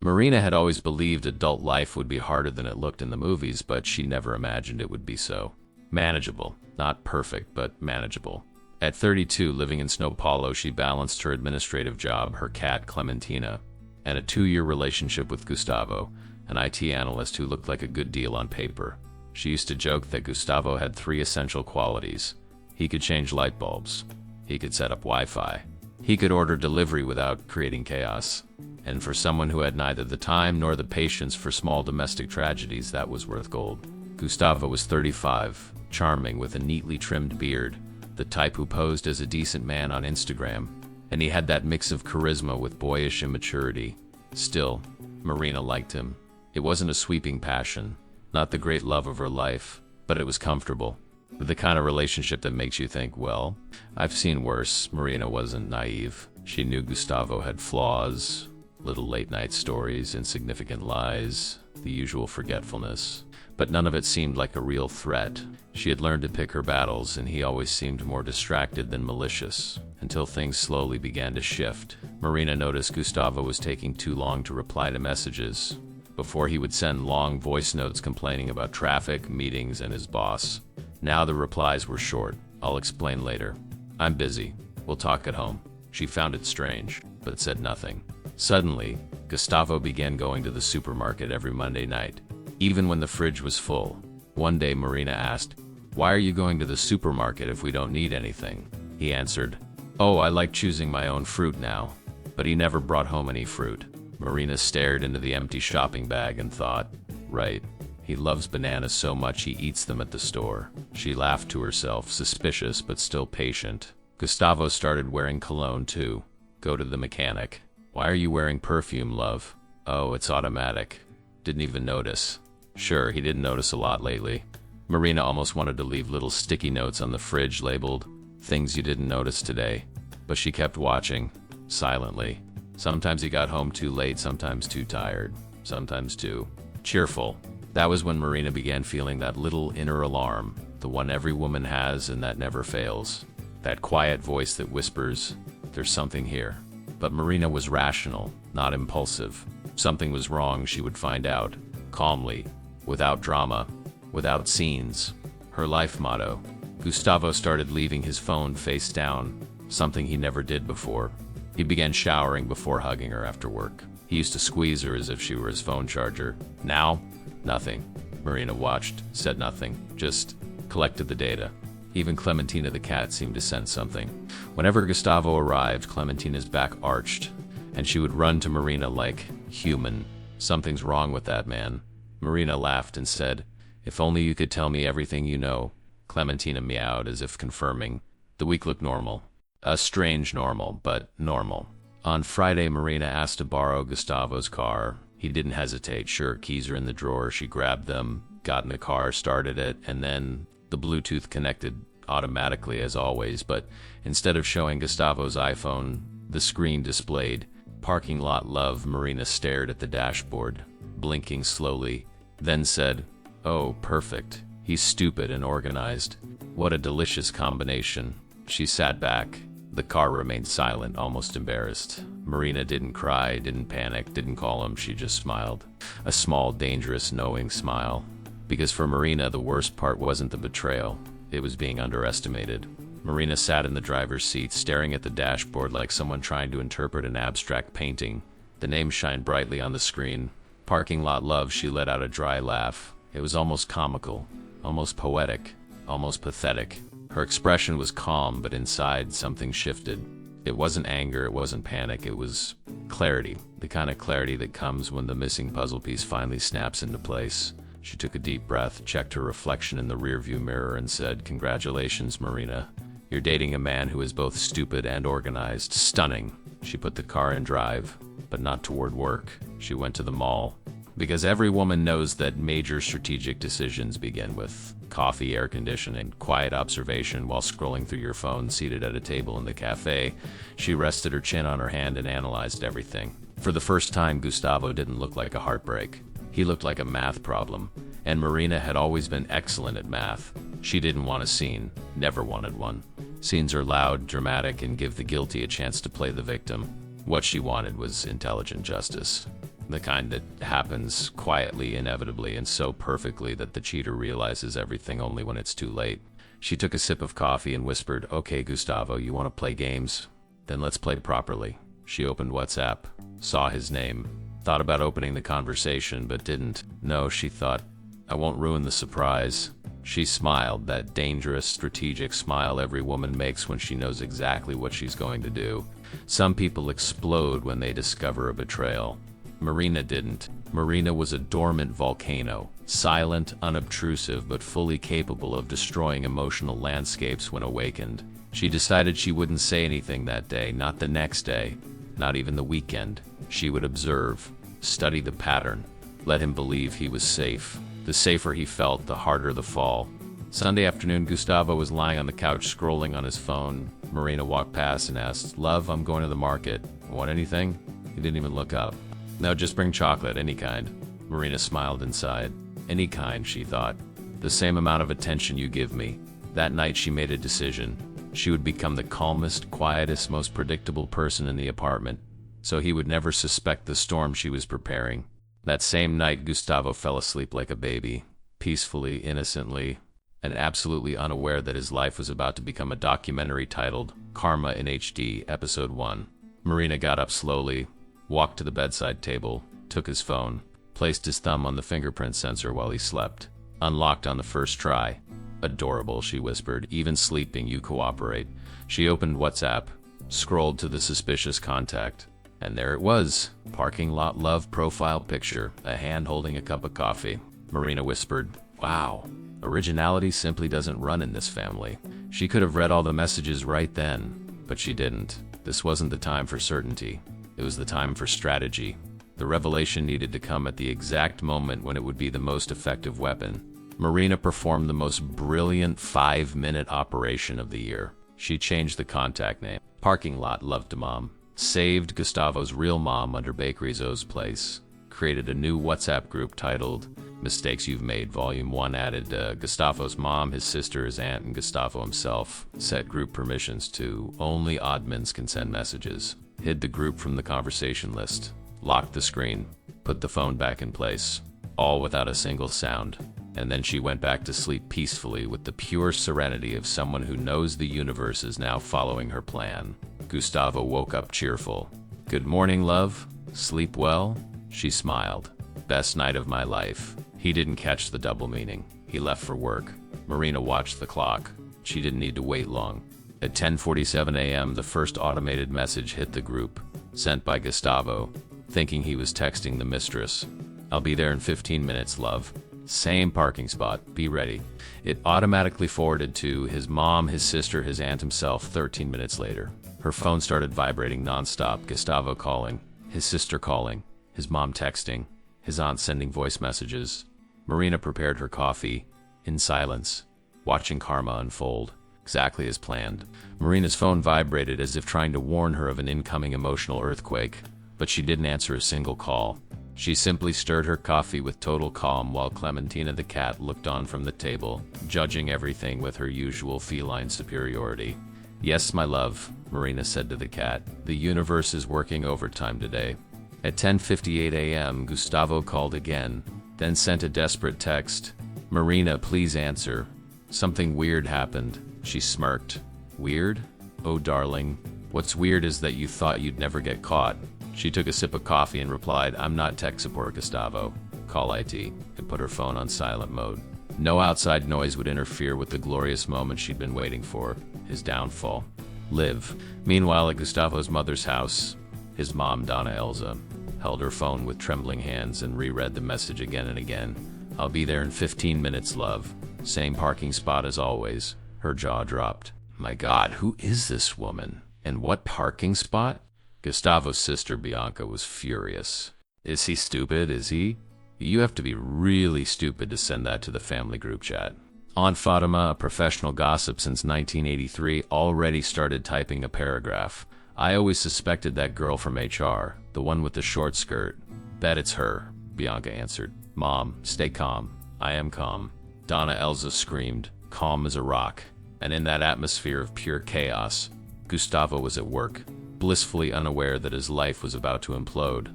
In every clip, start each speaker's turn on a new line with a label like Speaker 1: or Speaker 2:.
Speaker 1: Marina had always believed adult life would be harder than it looked in the movies, but she never imagined it would be so manageable. Not perfect, but manageable. At 32, living in São Paulo, she balanced her administrative job, her cat Clementina, and a 2-year relationship with Gustavo, an IT analyst who looked like a good deal on paper. She used to joke that Gustavo had 3 essential qualities. He could change light bulbs. He could set up Wi-Fi. He could order delivery without creating chaos. And for someone who had neither the time nor the patience for small domestic tragedies, that was worth gold. Gustavo was 35, charming with a neatly trimmed beard, the type who posed as a decent man on Instagram, and he had that mix of charisma with boyish immaturity. Still, Marina liked him. It wasn't a sweeping passion, not the great love of her life, but it was comfortable. The kind of relationship that makes you think, well, I've seen worse. Marina wasn't naive. She knew Gustavo had flaws, little late-night stories, insignificant lies, the usual forgetfulness. But none of it seemed like a real threat. She had learned to pick her battles, and he always seemed more distracted than malicious, until things slowly began to shift. Marina noticed Gustavo was taking too long to reply to messages. Before, he would send long voice notes complaining about traffic, meetings, and his boss. Now the replies were short. I'll explain later. I'm busy. We'll talk at home. She found it strange, but said nothing. Suddenly, Gustavo began going to the supermarket every Monday night, even when the fridge was full. One day Marina asked, "Why are you going to the supermarket if we don't need anything?" He answered, "Oh, I like choosing my own fruit now." But he never brought home any fruit. Marina stared into the empty shopping bag and thought, right, he loves bananas so much he eats them at the store. She laughed to herself, suspicious but still patient. Gustavo started wearing cologne too. Go to the mechanic. "Why are you wearing perfume, love?" "Oh, it's automatic." Didn't even notice. Sure, he didn't notice a lot lately. Marina almost wanted to leave little sticky notes on the fridge labeled, "Things you didn't notice today." But she kept watching, silently. Sometimes he got home too late, sometimes too tired, sometimes too cheerful. That was when Marina began feeling that little inner alarm, the one every woman has and that never fails. That quiet voice that whispers, "There's something here." But Marina was rational, not impulsive. Something was wrong, she would find out, calmly, without drama, without scenes. Her life motto. Gustavo started leaving his phone face down, something he never did before. He began showering before hugging her after work. He used to squeeze her as if she were his phone charger. Now, nothing. Marina watched, said nothing, just collected the data. Even Clementina the cat seemed to sense something. Whenever Gustavo arrived, Clementina's back arched, and she would run to Marina like, "Human, something's wrong with that man." Marina laughed and said, "If only you could tell me everything you know." Clementina meowed as if confirming. The week looked normal. A strange normal, but normal. On Friday, Marina asked to borrow Gustavo's car. He didn't hesitate. Sure, keys are in the drawer. She grabbed them, got in the car, started it, and then the Bluetooth connected automatically as always, but instead of showing Gustavo's iPhone, the screen displayed "Parking lot love." Marina stared at the dashboard, blinking slowly, then said, "Oh, perfect. He's stupid and organized. What a delicious combination." She sat back. The car remained silent, almost embarrassed. Marina didn't cry, didn't panic, didn't call him. She just smiled. A small, dangerous, knowing smile. Because for Marina, the worst part wasn't the betrayal. It was being underestimated. Marina sat in the driver's seat, staring at the dashboard like someone trying to interpret an abstract painting. The name shined brightly on the screen. "Parking lot love." She let out a dry laugh. It was almost comical, almost poetic, almost pathetic. Her expression was calm, but inside something shifted. It wasn't anger, it wasn't panic, it was clarity. The kind of clarity that comes when the missing puzzle piece finally snaps into place. She took a deep breath, checked her reflection in the rearview mirror, and said, "Congratulations, Marina. You're dating a man who is both stupid and organized. Stunning." She put the car in drive, but not toward work. She went to the mall. Because every woman knows that major strategic decisions begin with coffee, air conditioning, quiet observation while scrolling through your phone seated at a table in the cafe. She rested her chin on her hand and analyzed everything. For the first time, Gustavo didn't look like a heartbreak. He looked like a math problem, and Marina had always been excellent at math. She didn't want a scene, never wanted one. Scenes are loud, dramatic, and give the guilty a chance to play the victim. What she wanted was intelligent justice. The kind that happens quietly, inevitably, and so perfectly that the cheater realizes everything only when it's too late. She took a sip of coffee and whispered, "Okay, Gustavo, you want to play games? Then let's play properly." She opened WhatsApp, saw his name, thought about opening the conversation, but didn't. No, she thought, I won't ruin the surprise. She smiled, that dangerous, strategic smile every woman makes when she knows exactly what she's going to do. Some people explode when they discover a betrayal. Marina didn't. Marina was a dormant volcano, silent, unobtrusive, but fully capable of destroying emotional landscapes when awakened. She decided she wouldn't say anything that day, not the next day, not even the weekend. She would observe, study the pattern, let him believe he was safe. The safer he felt, the harder the fall. Sunday afternoon, Gustavo was lying on the couch scrolling on his phone. Marina walked past and asked, "Love, I'm going to the market. Want anything?" He didn't even look up. "No, just bring chocolate, any kind." Marina smiled inside. Any kind, she thought. The same amount of attention you give me. That night she made a decision. She would become the calmest, quietest, most predictable person in the apartment, so he would never suspect the storm she was preparing. That same night, Gustavo fell asleep like a baby, peacefully, innocently, and absolutely unaware that his life was about to become a documentary titled Karma in HD, Episode 1. Marina got up slowly, walked to the bedside table, took his phone, placed his thumb on the fingerprint sensor while he slept, unlocked on the first try. "Adorable," she whispered. "Even sleeping, you cooperate." She opened WhatsApp, scrolled to the suspicious contact, and there it was. Parking lot love profile picture, a hand holding a cup of coffee. Marina whispered, "Wow, originality simply doesn't run in this family." She could have read all the messages right then, but she didn't. This wasn't the time for certainty. It was the time for strategy. The revelation needed to come at the exact moment when it would be the most effective weapon. Marina performed the most brilliant 5-minute operation of the year. She changed the contact name. Parking lot loved mom. Saved Gustavo's real mom under Bakery Zoe's place. Created a new WhatsApp group titled Mistakes You've Made, Volume 1. Added Gustavo's mom, his sister, his aunt, and Gustavo himself. Set group permissions to only admins can send messages. Hid the group from the conversation list. Locked the screen. Put the phone back in place. All without a single sound. And then she went back to sleep peacefully with the pure serenity of someone who knows the universe is now following her plan. Gustavo woke up cheerful. "Good morning, love. Sleep well?" She smiled. "Best night of my life." He didn't catch the double meaning. He left for work. Marina watched the clock. She didn't need to wait long. At 10:47 a.m., the first automated message hit the group, sent by Gustavo, thinking he was texting the mistress. "I'll be there in 15 minutes, love. Same parking spot. Be ready." It automatically forwarded to his mom, his sister, his aunt, himself 13 minutes later. Her phone started vibrating nonstop. Gustavo calling, his sister calling, his mom texting, his aunt sending voice messages. Marina prepared her coffee, in silence, watching karma unfold, exactly as planned. Marina's phone vibrated as if trying to warn her of an incoming emotional earthquake, but she didn't answer a single call. She simply stirred her coffee with total calm while Clementina the cat looked on from the table, judging everything with her usual feline superiority. "Yes, my love," Marina said to the cat. "The universe is working overtime today." At 10:58 a.m., Gustavo called again, then sent a desperate text. "Marina, please answer. Something weird happened." She smirked. "Weird? Oh, darling. What's weird is that you thought you'd never get caught." She took a sip of coffee and replied, "I'm not tech support, Gustavo. Call IT," and put her phone on silent mode. No outside noise would interfere with the glorious moment she'd been waiting for, his downfall. Live. Meanwhile, at Gustavo's mother's house, his mom, Donna Elza, held her phone with trembling hands and reread the message again and again. "I'll be there in 15 minutes, love. Same parking spot as always." Her jaw dropped. My God, who is this woman? And what parking spot? Gustavo's sister, Bianca, was furious. "Is he stupid, is he? You have to be really stupid to send that to the family group chat." Aunt Fatima, a professional gossip since 1983, already started typing a paragraph. "I always suspected that girl from HR, the one with the short skirt. Bet it's her," Bianca answered. "Mom, stay calm." "I am calm." Donna Elza screamed, calm as a rock. And in that atmosphere of pure chaos, Gustavo was at work, blissfully unaware that his life was about to implode.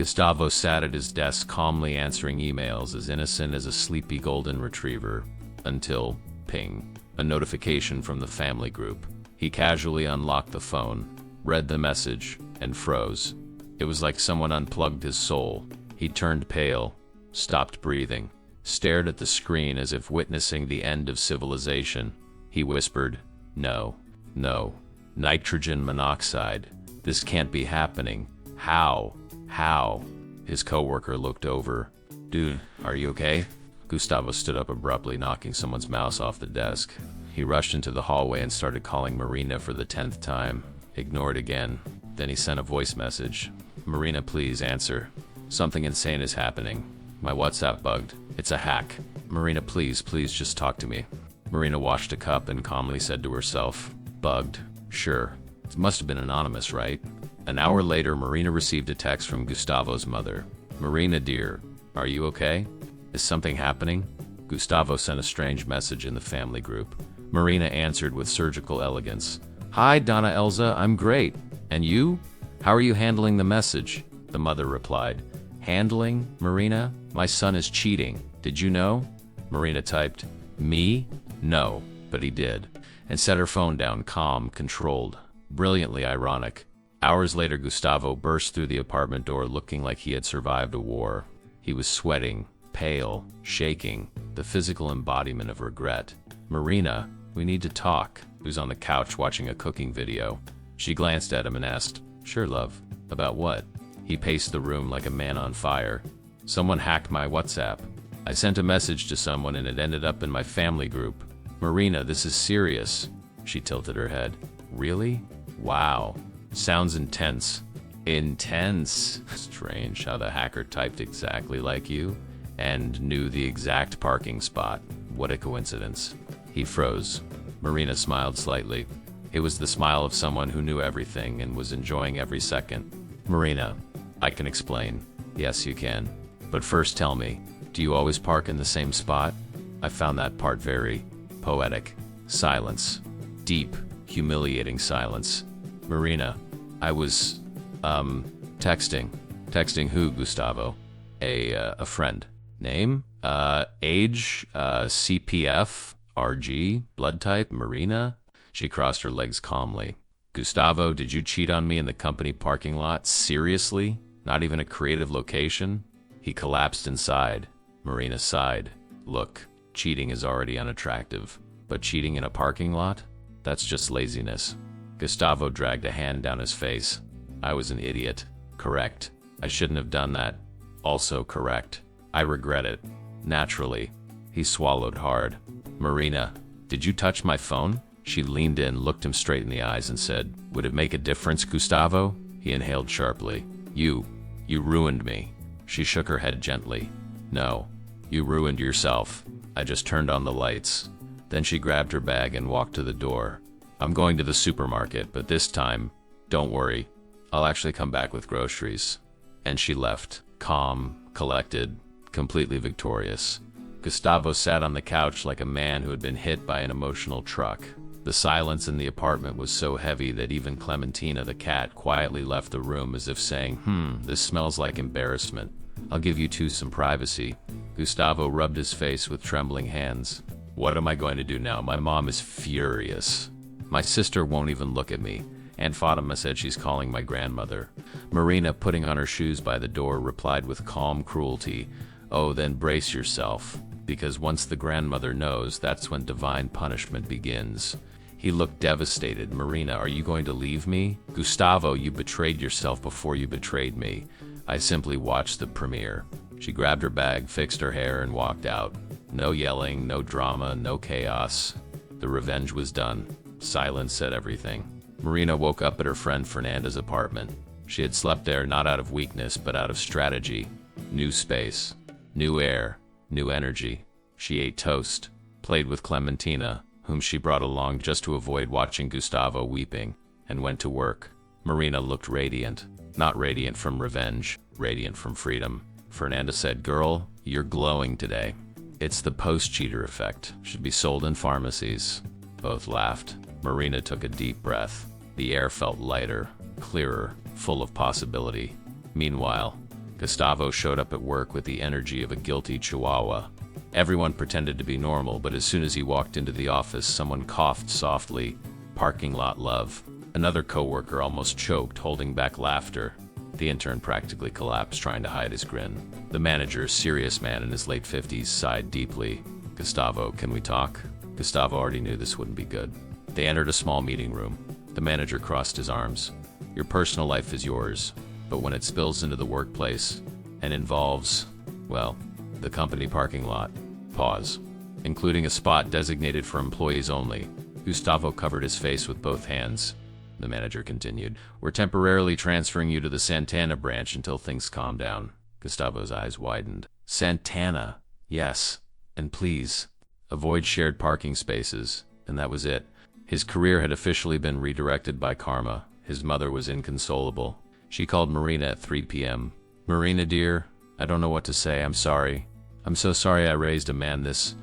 Speaker 1: Gustavo sat at his desk calmly answering emails, as innocent as a sleepy golden retriever, until, ping, a notification from the family group. He casually unlocked the phone, read the message, and froze. It was like someone unplugged his soul. He turned pale, stopped breathing, stared at the screen as if witnessing the end of civilization. He whispered, "No, no, nitrogen monoxide. This can't be happening. How? How?" His coworker looked over. "Dude, are you okay?" Gustavo stood up abruptly, knocking someone's mouse off the desk. He rushed into the hallway and started calling Marina for the 10th time. Ignored again. Then he sent a voice message. "Marina, please answer. Something insane is happening. My WhatsApp bugged. It's a hack. Marina, please just talk to me." Marina washed a cup and calmly said to herself, "Bugged? Sure. It must have been anonymous, right?" An hour later, Marina received a text from Gustavo's mother. "Marina, dear, are you okay? Is something happening?" Gustavo sent a strange message in the family group. Marina answered with surgical elegance. "Hi, Donna Elza, I'm great. And you? How are you handling the message?" The mother replied. "Handling, Marina? My son is cheating. Did you know?" Marina typed, "Me? No, but he did," and set her phone down, calm, controlled, brilliantly ironic. Hours later, Gustavo burst through the apartment door looking like he had survived a war. He was sweating, pale, shaking, the physical embodiment of regret. "Marina, we need to talk." He was on the couch watching a cooking video. She glanced at him and asked, "Sure, love. About what?" He paced the room like a man on fire. "Someone hacked my WhatsApp. I sent a message to someone and it ended up in my family group. Marina, this is serious." She tilted her head. "Really? Wow. Sounds intense." "Intense? Strange how the hacker typed exactly like you and knew the exact parking spot. What a coincidence." He froze. Marina smiled slightly. It was the smile of someone who knew everything and was enjoying every second. "Marina, I can explain." "Yes, you can. But first tell me, do you always park in the same spot?" I found that part very poetic. Silence. Deep, humiliating silence. "Marina, I was, texting." "Texting who, Gustavo?" A friend." "Name? Age? CPF? RG? Blood type? Marina?" She crossed her legs calmly. "Gustavo, did you cheat on me in the company parking lot? Seriously? Not even a creative location?" He collapsed inside. Marina sighed. "Look, cheating is already unattractive. But cheating in a parking lot? That's just laziness." Gustavo dragged a hand down his face. "I was an idiot. Correct. I shouldn't have done that. Also correct. I regret it. Naturally." He swallowed hard. "Marina, did you touch my phone?" She leaned in, looked him straight in the eyes and said, "Would it make a difference, Gustavo?" He inhaled sharply. You ruined me." She shook her head gently. "No, you ruined yourself. I just turned on the lights." Then she grabbed her bag and walked to the door. "I'm going to the supermarket, but this time, don't worry. I'll actually come back with groceries." And she left, calm, collected, completely victorious. Gustavo sat on the couch like a man who had been hit by an emotional truck. The silence in the apartment was so heavy that even Clementina the cat quietly left the room as if saying, this smells like embarrassment. I'll give you two some privacy." Gustavo rubbed his face with trembling hands. "What am I going to do now? My mom is furious. My sister won't even look at me. Aunt Fatima said she's calling my grandmother." Marina, putting on her shoes by the door, replied with calm cruelty, "Oh, then brace yourself, because once the grandmother knows, that's when divine punishment begins." He looked devastated. "Marina, are you going to leave me?" "Gustavo, you betrayed yourself before you betrayed me. I simply watched the premiere." She grabbed her bag, fixed her hair, and walked out. No yelling, no drama, no chaos. The revenge was done. Silence said everything. Marina woke up at her friend Fernanda's apartment. She had slept there not out of weakness, but out of strategy. New space, new air, new energy. She ate toast, played with Clementina, whom she brought along just to avoid watching Gustavo weeping, and went to work. Marina looked radiant. Not radiant from revenge, radiant from freedom. Fernanda said, "Girl, you're glowing today. It's the post-cheater effect. Should be sold in pharmacies." Both laughed. Marina took a deep breath. The air felt lighter, clearer, full of possibility. Meanwhile, Gustavo showed up at work with the energy of a guilty chihuahua. Everyone pretended to be normal, but as soon as he walked into the office, someone coughed softly. Parking lot love. Another coworker almost choked, holding back laughter. The intern practically collapsed, trying to hide his grin. The manager, a serious man in his late 50s, sighed deeply. Gustavo, can we talk? Gustavo already knew this wouldn't be good. They entered a small meeting room. The manager crossed his arms. Your personal life is yours, but when it spills into the workplace and involves, well, the company parking lot. Pause. Including a spot designated for employees only. Gustavo covered his face with both hands. The manager continued. We're temporarily transferring you to the Santana branch until things calm down. Gustavo's eyes widened. Santana. Yes. And please, avoid shared parking spaces. And that was it. His career had officially been redirected by karma. His mother was inconsolable. She called Marina at 3 p.m. Marina, dear, I don't know what to say. I'm sorry. I'm so sorry I raised a man this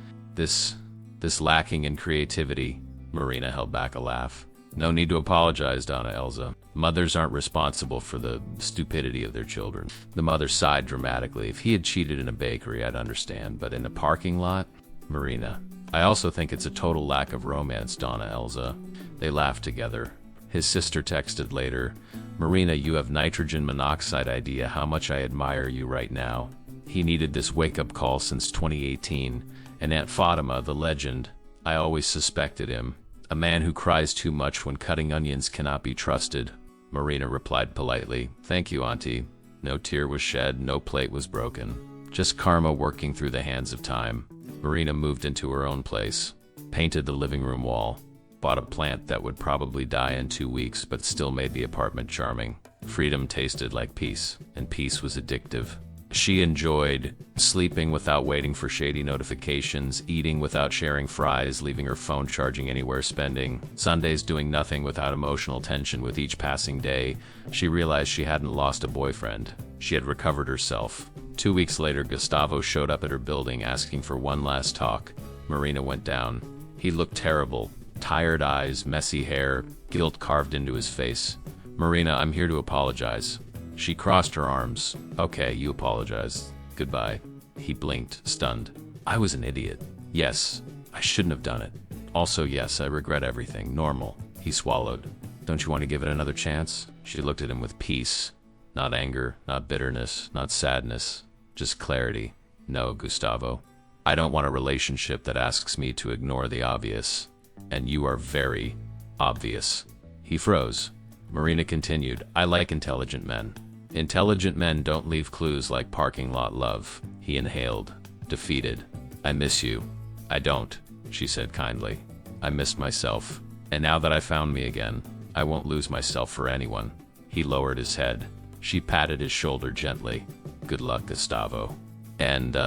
Speaker 1: lacking in creativity. Marina held back a laugh. No need to apologize, Donna Elza. Mothers aren't responsible for the stupidity of their children. The mother sighed dramatically. If he had cheated in a bakery, I'd understand, but in a parking lot? Marina. I also think it's a total lack of romance, Donna Elza. They laughed together. His sister texted later, Marina, you have nitrogen monoxide idea how much I admire you right now. He needed this wake-up call since 2018. And Aunt Fatima, the legend, I always suspected him. A man who cries too much when cutting onions cannot be trusted. Marina replied politely, Thank you, Auntie. No tear was shed, no plate was broken. Just karma working through the hands of time. Marina moved into her own place, painted the living room wall, bought a plant that would probably die in 2 weeks but still made the apartment charming. Freedom tasted like peace, and peace was addictive. She enjoyed sleeping without waiting for shady notifications, eating without sharing fries, leaving her phone charging anywhere, spending Sundays doing nothing without emotional tension. With each passing day, she realized she hadn't lost a boyfriend. She had recovered herself. 2 weeks later, Gustavo showed up at her building asking for one last talk. Marina went down. He looked terrible. Tired eyes, messy hair, guilt carved into his face. Marina, I'm here to apologize. She crossed her arms. Okay, you apologize. Goodbye. He blinked, stunned. I was an idiot. Yes, I shouldn't have done it. Also, yes, I regret everything. Normal. He swallowed. Don't you want to give it another chance? She looked at him with peace. Not anger, not bitterness, not sadness. Just clarity. No, Gustavo. I don't want a relationship that asks me to ignore the obvious. And you are very obvious. He froze. Marina continued, I like intelligent men. Intelligent men don't leave clues like parking lot love. He inhaled, defeated. I miss you. I don't, she said kindly. I missed myself. And now that I found me again, I won't lose myself for anyone. He lowered his head. She patted his shoulder gently. Good luck, Gustavo. And,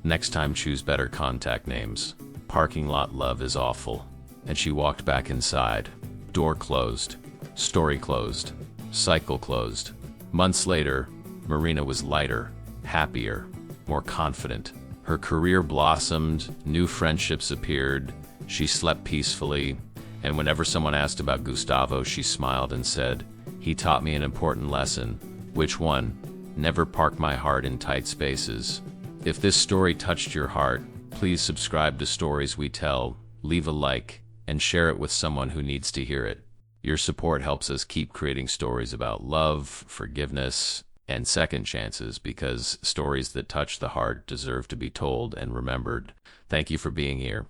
Speaker 1: next time choose better contact names. Parking lot love is awful. And she walked back inside. Door closed. Story closed. Cycle closed. Months later, Marina was lighter, happier, more confident. Her career blossomed, new friendships appeared, she slept peacefully, and whenever someone asked about Gustavo, she smiled and said, He taught me an important lesson. Which one? Never park my heart in tight spaces. If this story touched your heart, please subscribe to Stories We Tell, leave a like, and share it with someone who needs to hear it. Your support helps us keep creating stories about love, forgiveness, and second chances, because stories that touch the heart deserve to be told and remembered. Thank you for being here.